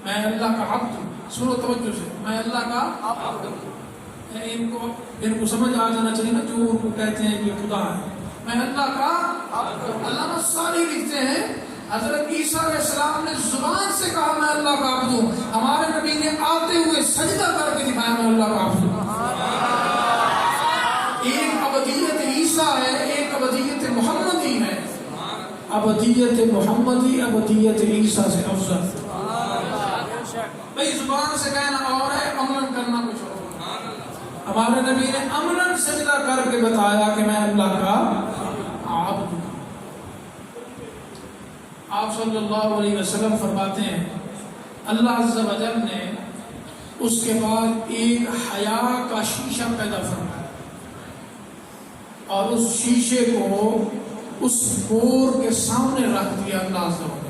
میں اللہ کا عبد ہوں. سنو توجہ سے، میں اللہ کا عبد ہوں. ان کو سمجھ آ جانا چاہیے نا جو ان کو کہتے ہیں کہ خدا ہے. میں اللہ کا عبد ہوں. علامہ صالح لکھتے ہیں حضرت عیسیٰ علیہ السلام نے زبان سے کہا میں اللہ کا عبد ہوں، ہمارے نبی نے آتے ہوئے سجدہ کر کے دکھایا میں اللہ کا عبد ہوں. ایک ابدیت عیسیٰ ہے، ایک ابدیت محمدی ہے. ابدیت محمدی ابدیت عیسیٰ سے افضل. بھئی زبان سے کہنا اور ہے، عملاً کرنا کچھ اور. ہمارے نبی نے عملاً سجدہ کر کے بتایا کہ میں اللہ کا عبد ہوں. آپ صلی اللہ علیہ وسلم فرماتے ہیں اللہ عز و جل نے اس کے بعد ایک حیا کا شیشہ پیدا فرمایا اور اس شیشے کو اس مور کے سامنے رکھ دیا اللہ عز و جل.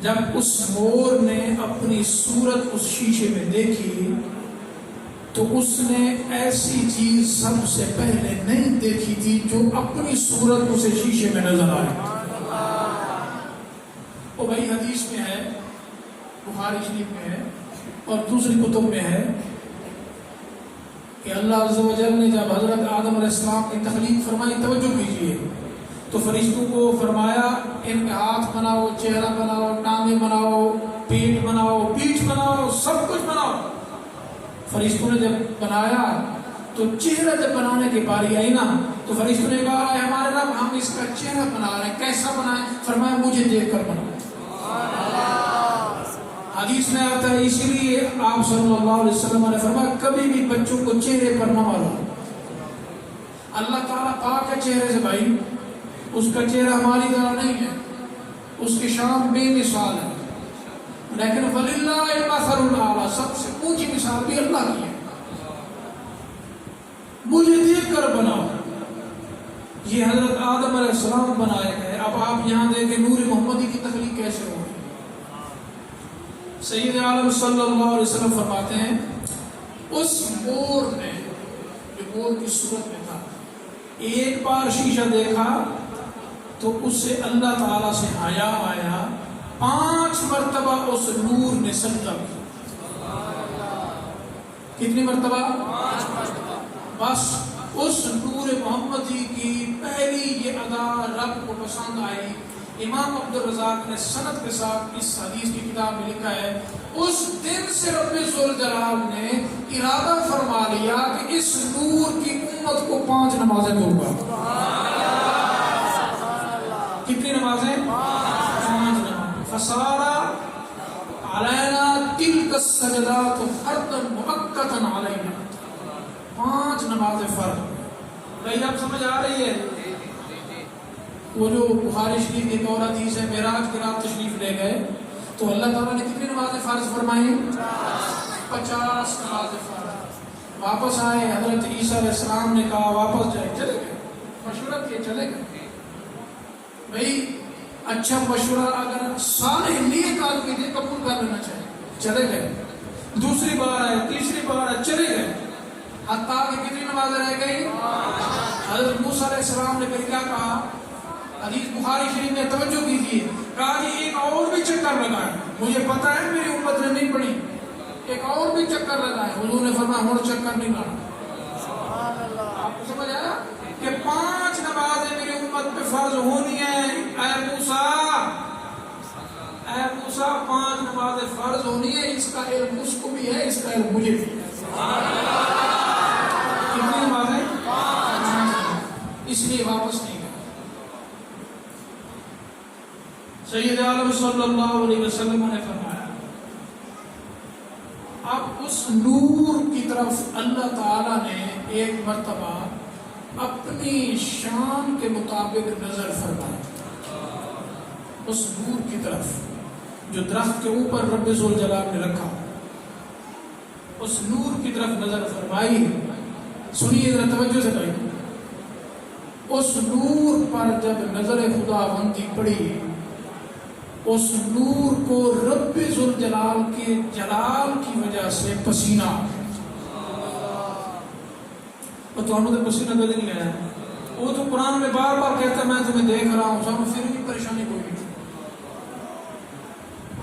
جب اس مور نے اپنی صورت اس شیشے میں دیکھی تو اس نے ایسی چیز سب سے پہلے نہیں دیکھی تھی جو اپنی صورت اسے شیشے میں نظر آئی. وہ بھائی حدیث میں ہے، بخاری شریف میں ہے اور دوسری کتب میں ہے کہ اللہ عز و جل نے جب حضرت آدم علیہ السلام کی تخلیق فرمائی، توجہ کیجیے، تو فرشتوں کو فرمایا ان کے ہاتھ بناؤ، چہرہ بناؤ، ٹانگیں بناؤ، پیٹ بناؤ، پیٹھ بناؤ، سب کچھ بناؤ۔ فرشتوں نے جب بنایا تو چہرہ جب بنانے کی باری آئی نا تو فرشتوں نے کہا اے ہمارے رب ہم اس کا چہرہ بنا رہے ہیں، کیسا بنائیں؟ فرمایا مجھے دیکھ کر بناؤ۔ حدیث میں آتا ہے اسی لیے آپ صلی اللہ علیہ وسلم نے فرمایا کبھی بھی بچوں کو چہرے پر نہ مارو۔ اللہ تعالیٰ پاک ہے چہرے سے بھائی، اس کا چہرہ ہماری طرح نہیں ہے، اس کی شان بے مثال ہے، لیکن وَلِلَّهِ الْمَثَلُ الْأَعْلَىٰ، سب سے اونچی مثال بھی اللہ کی ہے۔ مجھے دیکھ کر بناؤ۔ یہ حضرت آدم علیہ السلام بنائے گئے۔ اب آپ یہاں دیکھیں نور محمدی کی تخلیق کیسے ہوئی۔ سید عالم صلی اللہ علیہ وسلم فرماتے ہیں اس مور نے جو مور کی صورت میں تھا ایک بار شیشہ دیکھا تو اس سے اللہ تعالیٰ سے حیا آیا، 5 مرتبہ اس نور نے سجدہ کیا۔ کتنی مرتبہ؟ 5 مرتبہ۔ بس اس نور محمدی کی پہلی یہ ادا رب کو پسند آئی۔ امام عبدالرزاق نے سند کے ساتھ اس حدیث کی کتاب میں لکھا ہے اس دن سے رب ذوالجلال نے ارادہ فرما لیا کہ اس نور کی امت کو 5 نمازیں دوں گا۔ کتنی نمازیں؟ 5 نمازیں۔ فصارا علینا تلک السجدات فرضا مؤقتا علینا، 5 نمازیں فرض۔ بھائی اب سمجھ آ رہی ہے؟ وہ جو بخاری شریف ایک اور حدیث ہے، معراج کی رات تشریف لے گئے تو اللہ تعالیٰ نے کتنی نمازیں فرض فرمائیں؟ 50 نمازیں فرض۔ واپس آئے، حضرت عیسیٰ علیہ السلام نے کہا واپس جائے، چلے گئے، مشورہ کیے چلے گئے۔ بھائی اچھا مشورہ اگر صالح نیک آدمی دے قبول کر لینا چاہیے، چلے گئے۔ دوسری بار آئے، تیسری بار آئے، چلے گئے، حتیٰ کہ کتنی نمازیں رہ گئی؟ حضرت موسیٰ علیہ السلام نے پھر کیا کہا؟ حدیث بخاری شریف میں توجہ کیجیے، کہا جی ایک اور بھی چکر لگائیں، مجھے پتا ہے میری امت نے نہیں پڑھی، ایک اور بھی چکر لگائیں۔ حضور نے فرمایا اور چکر نہیں لانا۔ آپ کو سمجھ آیا کہ 5 نمازیں میری امت پہ فرض ہونی ہیں۔ اے موسیٰ 5 نمازیں فرض ہونی ہے، اس کا علم اس کو بھی ہے، اس کا علم مجھے بھی ہے۔ کتنی نمازیں؟ 5۔ اس لیے واپس نہیں گئے۔ سید عالم صلی اللہ علیہ وسلم نے فرمایا اب اس نور کی طرف اللہ تعالیٰ نے ایک مرتبہ اپنی شان کے مطابق نظر فرمائی، اس نور کی طرف جو درخت کے اوپر رب ذوالجلال نے رکھا، اس نور کی طرف نظر فرمائی۔ سنیے ذرا توجہ سے بھائی، اس نور پر جب نظر خدا بندی پڑی، اس نور کو رب ذوالجلال کے جلال کی وجہ سے پسینہ، اور تو ہمیں پسینہ کدی نہیں آیا۔ وہ تو قرآن میں بار بار کہتا ہے میں تمہیں دیکھ رہا ہوں، ہمیں پھر بھی پریشانی کوئی نہیں،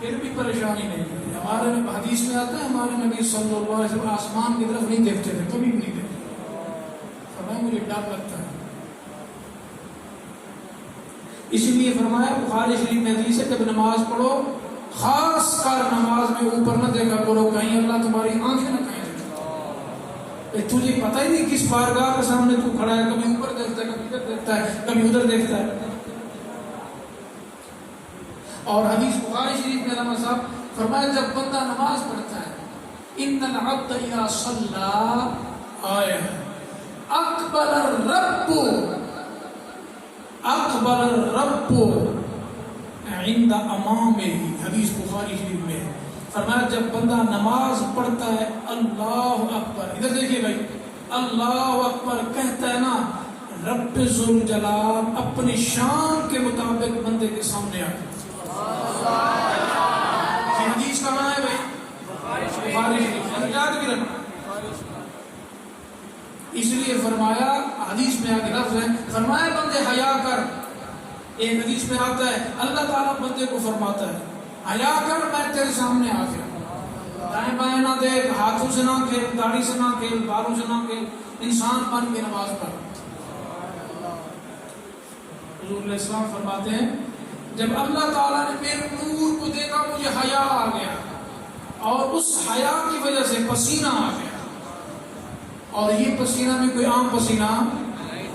پھر بھی پریشانی نہیں ہوئی۔ ہمارے حدیث میں آتا ہے ہمارے نبی صلی اللہ علیہ وسلم آسمان کی طرف نہیں دیکھتے تھے، کبھی بھی نہیں دیکھتے، فرمایا مجھے ڈر لگتا ہے۔ اسی لیے فرمایا بخاری شریف میں حدیث ہے جب نماز پڑھو خاص کر نماز میں اوپر نہ دیکھا کرو، کہیں اللہ تمہاری آنکھیں نہ کہیں دیکھا۔ تجھے پتہ ہی نہیں کس بارگاہ کے سامنے تو کھڑا ہے، کبھی اوپر دیکھتا ہے، کبھی ادھر دیکھتا ہے، کبھی ادھر دیکھتا ہے۔ اور حدیث بخاری شریف میں علامہ صاحب فرمایا جب بندہ نماز پڑھتا ہے ان العبد اذا صلی آئے اقبل الرب عند امامہ، حدیث بخاری شریف میں فرمایا جب بندہ نماز پڑھتا ہے اللہ اکبر، ادھر دیکھیے بھائی، اللہ اکبر کہتا ہے نا، رب ذوالجلال اپنی شان کے مطابق بندے کے سامنے آتا ہے۔ یہ حدیث کہاں ہے بھائی؟ بخاری شریف، یاد بھی رکھنا۔ اس لیے فرمایا حدیث میں آگے لفظ ہے، فرمایا بندے حیا کر، ایک حدیث میں آتا ہے اللہ تعالیٰ بندے کو فرماتا ہے حیا کر میں تیرے سامنے آ گیا۔ دائیں بائیں نہ دیکھ، ہاتھوں سے نہ کھیل، داڑھی سے نہ کھیل، بالوں سے نہ کھیل، انسان بن کے نماز پڑھ۔ حضور علیہ السلام فرماتے ہیں جب اللہ تعالیٰ نے میرے نور کو دیکھا مجھے حیا آ گیا، اور اس حیا کی وجہ سے پسینہ آ گیا، اور یہ پسینہ میں کوئی عام پسینہ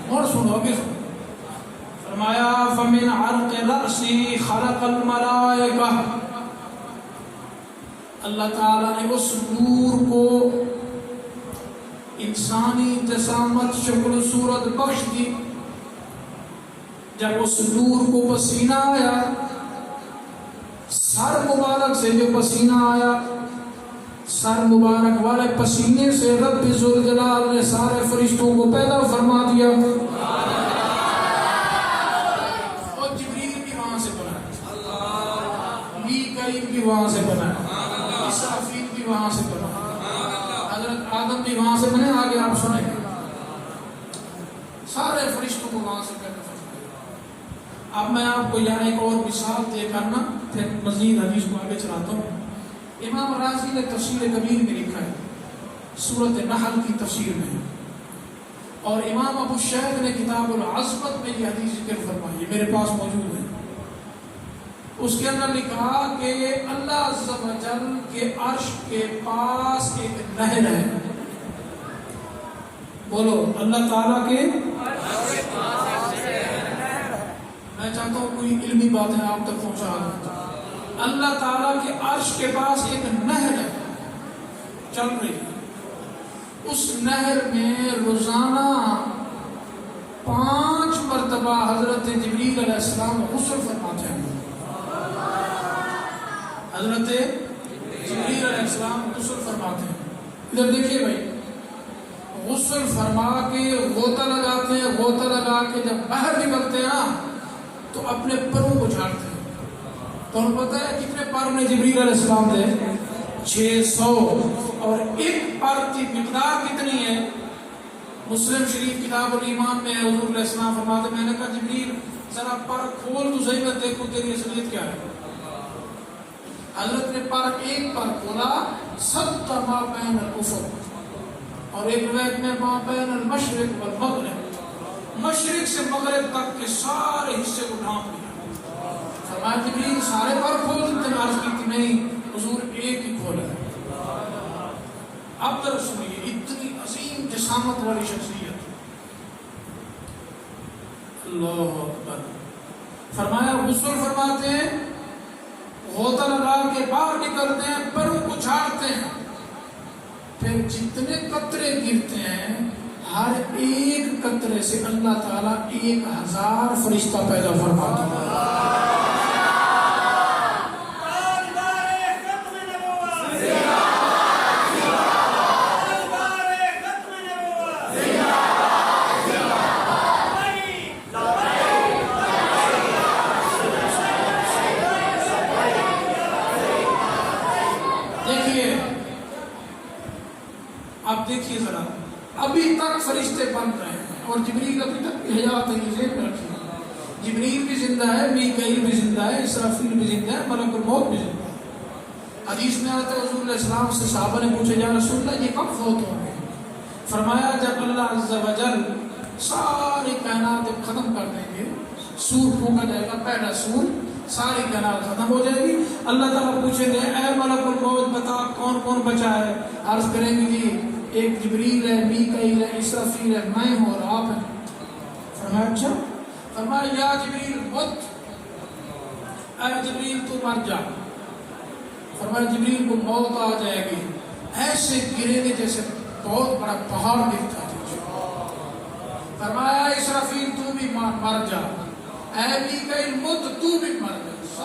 اور سنو گے، فرمایا فمن عرق رأسی خلق الملائکہ، اللہ تعالیٰ نے اس نور کو انسانی جسامت شکل و صورت بخش دی۔ جب اس نور کو پسینہ آیا، سر مبارک سے جو پسینہ آیا، سر مبارک والے پسینے سے رب ذوالجلال نے سارے فرشتوں کو پیدا فرما دیا، اور جبریل بھی وہاں سے بنا، میکائیل بھی وہاں سے بنا، اسرافیل بھی وہاں سے بنا، حضرت آدم بھی وہاں سے بنے، آگے آپ سنیں، سارے فرشتوں کو وہاں سے پیدا فرما۔ اب میں آپ کو یہاں ایک اور مثال دے کرنا پھر مزید حدیث کو آگے چلاتا ہوں۔ امام رازی نے تفسیر کبیر میں لکھا ہے، سورۃ نحل کی تفسیر میں، اور امام ابو شیخ نے کتاب العصمت میں یہ حدیث ذکر فرمائی، یہ میرے پاس موجود ہے۔ اس کے اندر لکھا کہ اللہ عز و جل کے عرش کے پاس ایک نہر ہے، بولو اللہ تعالیٰ کے عرش کے پاس ایک نہر ہے۔ میں چاہتا ہوں کوئی علمی باتیں آپ تک پہنچا دوں۔ اللہ تعالیٰ کے عرش کے پاس ایک نہر ہے چل رہی ہے، اس نہر میں روزانہ 5 مرتبہ حضرت جبریل علیہ السلام غسل فرماتے ہیں، حضرت جبریل علیہ السلام غسل فرماتے ہیں۔ ادھر دیکھیے بھائی، غسل فرما کے غوطہ لگاتے ہیں، غوطہ لگا کے جب باہر نکلتے ہیں نا تو اپنے پروں کو جھاڑتے ہیں۔ تو ہمیں پتہ ہے کتنے پر نے جبریل علیہ السلام دے؟ 600، اور ایک پر کی مقدار کتنی ہے؟ مسلم شریف کتاب الایمان میں حضور علیہ السلام فرماتے، میں نے کہا جبریل ذرا پر کھول تو صحیح، میں دیکھوں تیری اصلیت کیا ہے۔ حضرت نے ایک پر کھولا، 70 ما بین الافق، اور ایک روایت میں ما بین المشرق والمغرب، مشرق سے مغرب تک کے سارے حصے کو ڈھانپ لیا۔ فرمایا جبریل سارے پر کھول دیتے ہیں، عرض کی تھی نہیں حضور ایک ہی کھولا ہے۔ اب در سنیے، اتنی عظیم جسامت والی شخصیت، اللہ اکبر۔ فرمایا غسل فرماتے ہیں، غوطہ لگا کے باہر نکلتے ہیں، پروں کو جھاڑتے ہیں، پھر جتنے قطرے گرتے ہیں ہر ایک قطرے سے اللہ تعالیٰ 1000 فرشتہ پیدا فرماتا ہے۔ اب دیکھیے ذرا، ابھی تک فرشتے بن رہے ہیں، اور جبریل ابھی تک حیات ذہن میں رکھیے، جبریل بھی زندہ ہے، میکائیل بھی زندہ ہے، اسرافیل بھی زندہ ہے، ملک الموت بھی زندہ ہے۔ حدیث میں آتا ہے حضور علیہ السلام سے صحابہ نے پوچھا یا رسول اللہ یہ کب فوت ہوں گے؟ فرمایا جب اللہ عز و جل ساری کائنات ختم کر دیں گے، سور پھونکا جائے گا، پہلا سور، ساری کائنات ختم ہو جائے گی، اللہ تعالیٰ پوچھیں گے اے ملک الموت بتا کون کون بچا ہے؟ عرض کریں گے جی ایک جبریل ہے، میکائیل ہے، اسرافیل ہے، میں ہوں اور آپ ہیں۔ فرمایا اچھا؟ فرمایا یا جبریل مت، اے جبریل تو مر جا۔ فرمایا جبریل کو موت آ جائے گی، ایسے گرے گے جیسے بہت بڑا پہاڑ گرتا ہے۔ فرمایا اسرافیل تو بھی مر جا، اے میکائیل مت تو بھی مر جا۔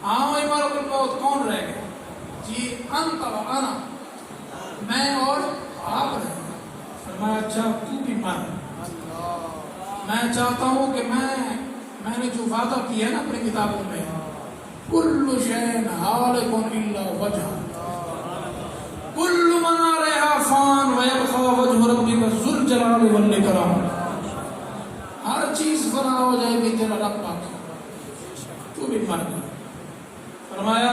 ہاں ملک الموت کون رہ گیا؟ جی انت و انا، میں اور آپ رہے۔ فرمایا اچھا تو بھی مر، میں چاہتا ہوں کہ میں نے جو وعدہ کیا ہے نا اپنی کتابوں میں، کل شیء ہالک الا وجہ، کل من علیہا فان ویبقی وجہ ربک ذو الجلال والاکرام، ہر چیز فنا ہو جائے گی تیرا رب باقی، تو بھی مر گیا۔ فرمایا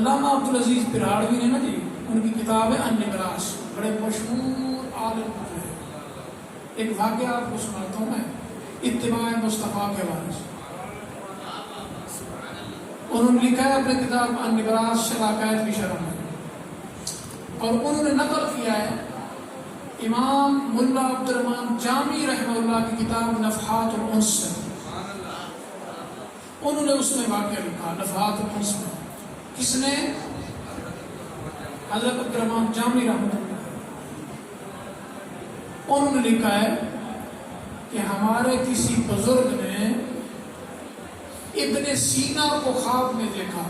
علامہ عبدالعزیز پراڑوی نے نا جی، ان کی کتاب ہے النبراس، بڑے مشہور عالم ہیں. ایک واقعہ آپ کو سناتا ہوں میں اتباع مصطفیٰ کے بارے سے. انہوں نے لکھا ہے اپنے کتاب النبراس شراکات کی شرح میں، اور انہوں نے نقل کیا ہے امام ملا عبد الرحمن جامی رحمہ اللہ کی کتاب نفحات الانس سے. انہوں نے اس میں واقعہ لکھا نفحات الانس میں. کس نے؟ حضرت عبد الرحمن جامی رحمہ اللہ. انہوں نے لکھا ہے کہ ہمارے کسی بزرگ نے ابن سینا کو خواب میں دیکھا.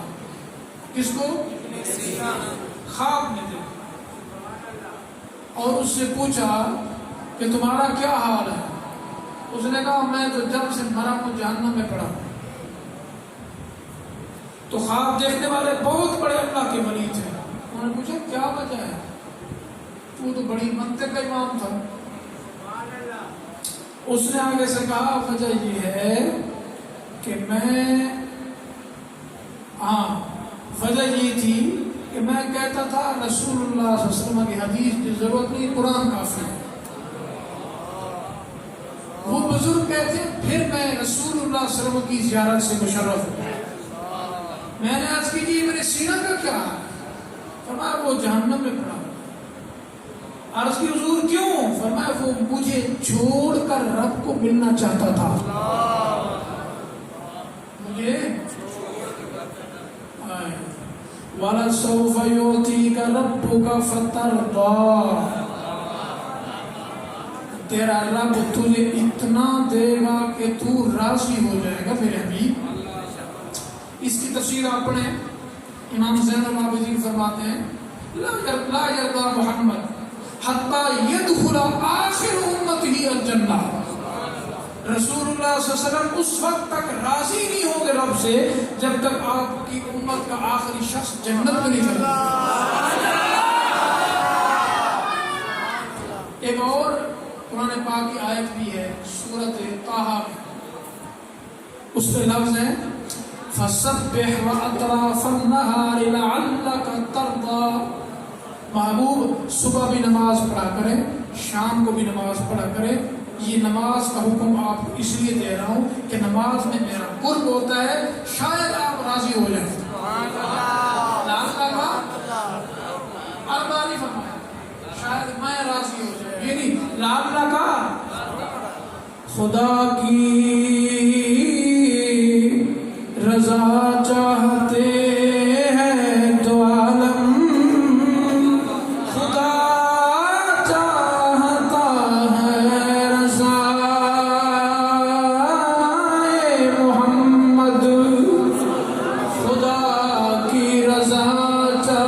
کس کو؟ ابن سینا. خواب میں دیکھا اور اس سے پوچھا کہ تمہارا کیا حال ہے؟ اس نے کہا میں تو جب سے مرا ہوں جہنم میں پڑا. تو خواب دیکھنے والے بہت بڑے اللہ کے ولی تھے. انہوں نے پوچھا کیا وجہ ہے؟ تو بڑی منطق کا امام تھا. اس نے آگے سے کہا وجہ یہ ہے کہ وجہ یہ تھی کہ میں کہتا تھا رسول اللہ صلی اللہ علیہ وسلم کی حدیث کی ضرورت نہیں، قرآن کافی ہے. وہ بزرگ کہتے ہیں پھر میں رسول اللہ صلی اللہ علیہ وسلم کی زیارت سے مشرف ہوں. میں نے عرض کی جی ابن سینا کا کیا ہے؟ فرمایا وہ جہنم میں پڑا. عرض کی حضور کیوں؟ فرمایا وہ مجھے چھوڑ کر رب کو ملنا چاہتا تھا. مجھے وَلَسَوْفَ يُعْطِيكَ رَبُّكَ فَتَرْضَىٰ. تیرا رب تجھے اتنا دے گا کہ تو راضی ہو جائے گا میرے حبیب. اس کی تفسیر آپ پڑھیں. امام زین العابدین فرماتے ہیں لا یرضا محمد حتی یدخل آخر امتہ الجنہ. رسول اللہ صلی اللہ علیہ وسلم اس وقت تک راضی نہیں ہوں گے رب سے جب تک آپ کی امت کا آخری شخص جنت میں نہیں چلا. ایک اور قرآن پاک کی آیت بھی ہے سورۃ طٰہٰ میں، اس پہ لفظ ہے فَسَبِّحْ وَأَطْرَافَ النَّهَارِ لَعَلَّكَ تَرْضَىٰ. محبوب صبح بھی نماز پڑھا کرے، شام کو بھی نماز پڑھا کرے. یہ نماز کا حکم آپ کو اس لیے دے رہا ہوں کہ نماز میں میرا قرب ہوتا ہے، شاید آپ راضی ہو جائیں. اللہ فرمایا شاید میں راضی ہو جائے، یہ نہیں لعلہ کا خدا کی رضا چاہتے ہیں تو عالم خدا چاہتا ہے رضا محمد. خدا کی رضا چاہتا.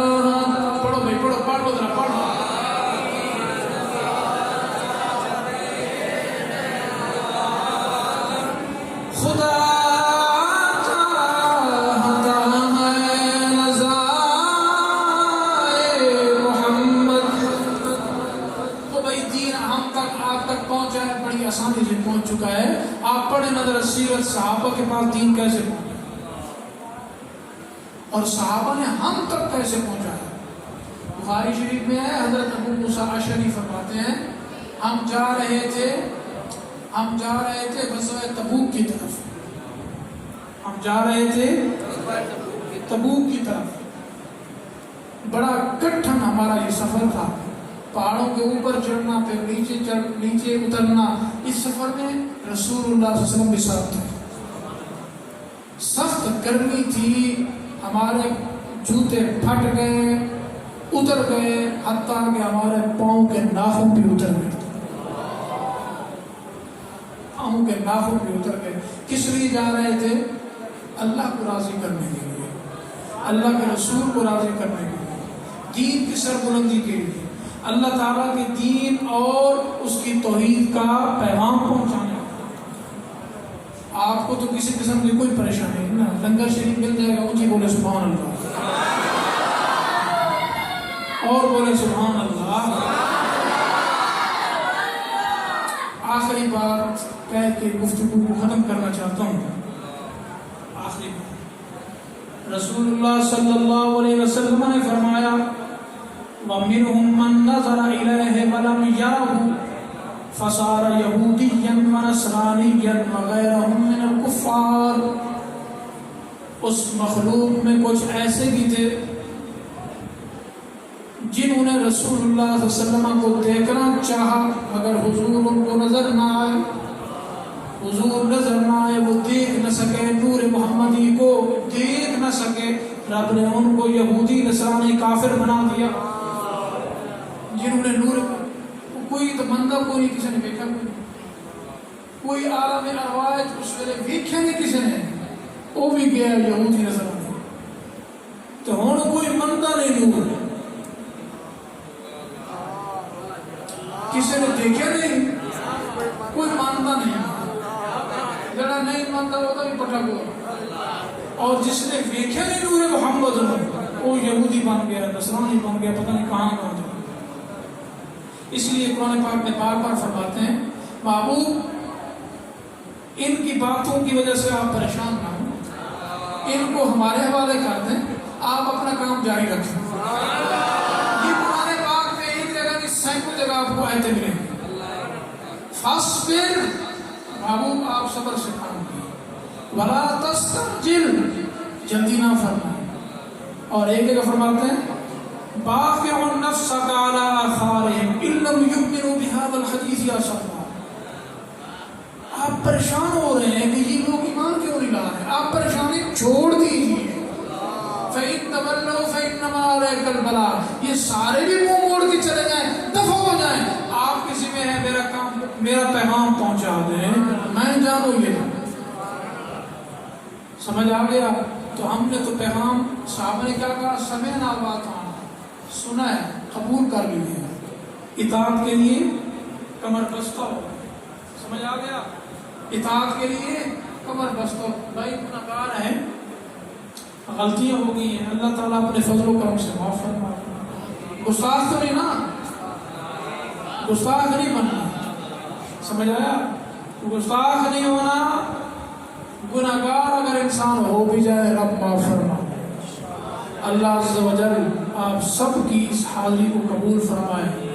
پڑھو بھائی پڑھو پڑھو ذرا پڑھو. خدا آسانی سے پہنچ چکا ہے. آپ پڑھیں نظر سیرت صحابہ کے پاس دین کیسے پہنچا اور صحابہ نے ہم تک کیسے پہنچا ہے. بخاری شریف میں ہے حضرت ابو موسیٰ اشعری فرماتے ہیں ہم جا رہے تھے غزوہ تبوک کی طرف. ہم جا رہے تھے تبوک کی طرف. بڑا کٹھن ہمارا یہ سفر تھا، پہاڑوں کے اوپر چڑھنا پھر نیچے اترنا. اس سفر میں رسول اللہ صلی اللہ علیہ وسلم کے ساتھ تھے. سخت گرمی تھی، ہمارے جوتے پھٹ گئے، اتر گئے، حتیٰ کہ ہمارے پاؤں کے ناخن بھی اتر گئے. پاؤں کے ناخن بھی اتر گئے. کس لیے جا رہے تھے؟ اللہ کو راضی کرنے کے لیے، اللہ کے رسول کو راضی کرنے کے لیے، دین کی سربلندی کے لیے، اللہ تعالیٰ کے دین اور اس کی توحید کا پیغام پہنچانے. آپ کو تو کسی قسم کی کوئی پریشانی نہیں نا، لنگر شریف مل جائے گا، اونچی بولے سبحان اللہ، اور بولے سبحان اللہ. آخری بات کہہ کے گفتگو کو ختم کرنا چاہتا ہوں. آخری بات رسول اللہ صلی اللہ علیہ وسلم نے فرمایا وَمِنْهُمْ مَنْ نَظَرَ إِلَيْهِ وَلَمْ يَرَهُ فَصَارَ يَهُودِيًّا وَنَصْرَانِيًّا وَغَيْرَهُمْ مِنَ الْكُفَّارِ. اس مخلوق میں کچھ ایسے بھی تھے جنہوں نے رسول اللہ صلی اللہ علیہ وسلم کو دیکھنا چاہا مگر حضور ان کو نظر نہ آئے. حضور نظر نہ آئے، وہ دیکھ نہ سکے، نور محمدی کو دیکھ نہ سکے. رب نے ان کو یہودی نصرانی کافر بنا دیا. جنہوں نے نور کوئی تو بندہ کوئی کسی نے دیکھا، کوئی عالم ارواح اس ویلے ویکھے نہیں کسی نے، وہ بھی گیا یہودی نظر آئے. تو ہوں کوئی منتا نہیں نور، کسی نے دیکھا نہیں، کوئی مانتا نہیں، جڑا نہیں مانتا وہ تو بھی پٹا ہوا. اور جس نے دیکھا نہیں نور محمد وہ یہودی بن گیا، نصرانی بن گیا، پتہ نہیں کہاں پہنچ گیا. اس لیے قرآن پاک میں بار بار فرماتے ہیں محبوب ان کی باتوں کی وجہ سے آپ پریشان نہ ہوں، ان کو ہمارے حوالے کر دیں، آپ اپنا کام جاری رکھیں. یہ قرآن پاک میں ایک جگہ کی سینکڑوں جگہ آپ کو آیتیں ملیں گی. فاصبر، محبوب آپ صبر سے کام کیے، ولا تستعجل، جلدی نہ فرمائیں. اور ایک جگہ فرماتے ہیں باقع نفسك على آثارهم ان لم يؤمنوا بهذا الحديث يا صبا. آپ پریشان ہو رہے ہیں کہ یہ لوگ ایمان کیوں نہیں لا رہے، آپ پریشانی چھوڑ دیجیے. فإن تولوا فإنما عليك البلاغ، یہ سارے بھی منہ موڑ کے چلے جائیں، دفع ہو جائیں. آپ کسی میں ہے میرا کام، میرا پیغام پہنچا دیں، میں جانو یہ سمجھ آ گیا. تو ہم نے تو پیغام صحابہ نے کیا کہا، سمعنا وأطعنا، سنا ہے قبول کر لیے، اطاعت کے لیے کمر بستہ ہو. سمجھ آ گیا، اطاعت کے لیے کمر بستہ ہو. بھائی گناہگار ہیں، غلطیاں ہو گئی ہیں، اللہ تعالیٰ اپنے فضل و کرم سے معاف فرمائے. گستاخ تو نہیں نا، گستاخ نہیں بننا، سمجھ آیا. گستاخ نہیں ہونا. گناہگار اگر انسان ہو بھی جائے رب معاف فرمائے. اللہ عز و جل آپ سب کی اس حاضری کو قبول فرمائے.